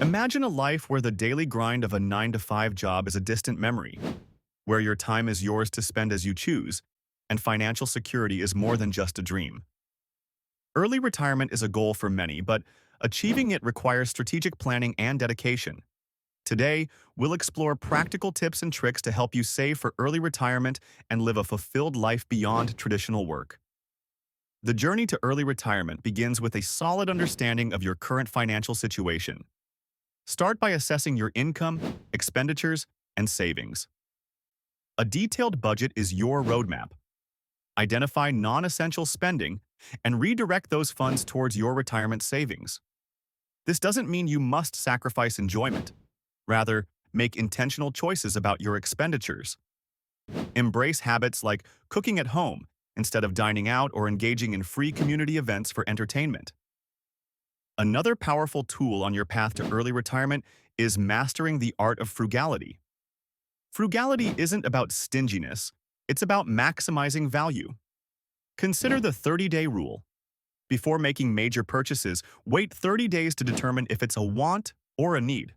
Imagine a life where the daily grind of a 9 to 5 job is a distant memory, where your time is yours to spend as you choose, and financial security is more than just a dream. Early retirement is a goal for many, but achieving it requires strategic planning and dedication. Today, we'll explore practical tips and tricks to help you save for early retirement and live a fulfilled life beyond traditional work. The journey to early retirement begins with a solid understanding of your current financial situation. Start by assessing your income, expenditures, and savings. A detailed budget is your roadmap. Identify non-essential spending and redirect those funds towards your retirement savings. This doesn't mean you must sacrifice enjoyment. Rather, make intentional choices about your expenditures. Embrace habits like cooking at home instead of dining out or engaging in free community events for entertainment. Another powerful tool on your path to early retirement is mastering the art of frugality. Frugality isn't about stinginess, it's about maximizing value. Consider the 30-day rule. Before making major purchases, wait 30 days to determine if it's a want or a need.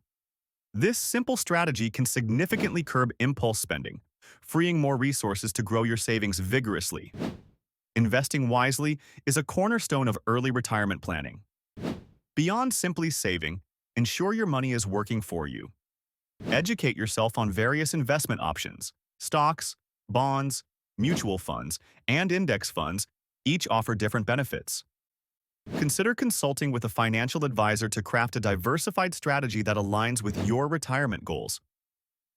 This simple strategy can significantly curb impulse spending, freeing more resources to grow your savings vigorously. Investing wisely is a cornerstone of early retirement planning. Beyond simply saving, ensure your money is working for you. Educate yourself on various investment options. Stocks, bonds, mutual funds, and index funds each offer different benefits. Consider consulting with a financial advisor to craft a diversified strategy that aligns with your retirement goals.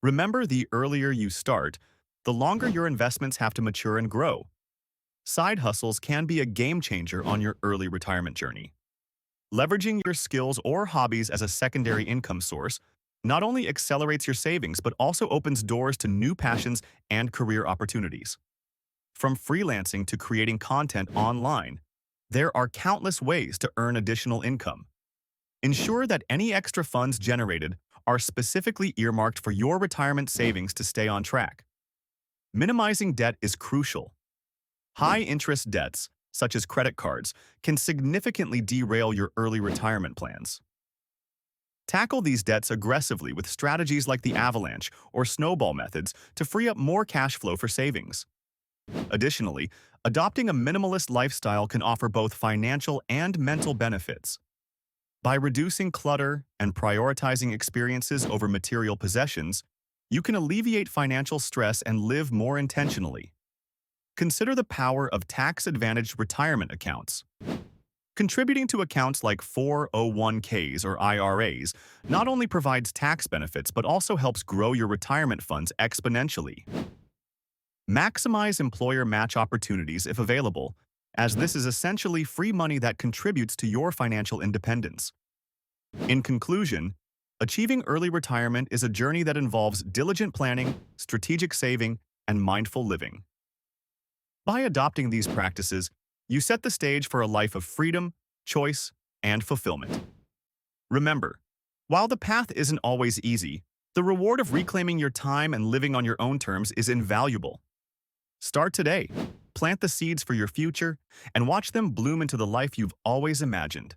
Remember, the earlier you start, the longer your investments have to mature and grow. Side hustles can be a game changer on your early retirement journey. Leveraging your skills or hobbies as a secondary income source not only accelerates your savings but also opens doors to new passions and career opportunities. From freelancing to creating content online, there are countless ways to earn additional income. Ensure that any extra funds generated are specifically earmarked for your retirement savings to stay on track. Minimizing debt is crucial. High-interest debts, such as credit cards, can significantly derail your early retirement plans. Tackle these debts aggressively with strategies like the avalanche or snowball methods to free up more cash flow for savings. Additionally, adopting a minimalist lifestyle can offer both financial and mental benefits. By reducing clutter and prioritizing experiences over material possessions, you can alleviate financial stress and live more intentionally. Consider the power of tax-advantaged retirement accounts. Contributing to accounts like 401ks or IRAs not only provides tax benefits but also helps grow your retirement funds exponentially. Maximize employer match opportunities if available, as this is essentially free money that contributes to your financial independence. In conclusion, achieving early retirement is a journey that involves diligent planning, strategic saving, and mindful living. By adopting these practices, you set the stage for a life of freedom, choice, and fulfillment. Remember, while the path isn't always easy, the reward of reclaiming your time and living on your own terms is invaluable. Start today, plant the seeds for your future, and watch them bloom into the life you've always imagined.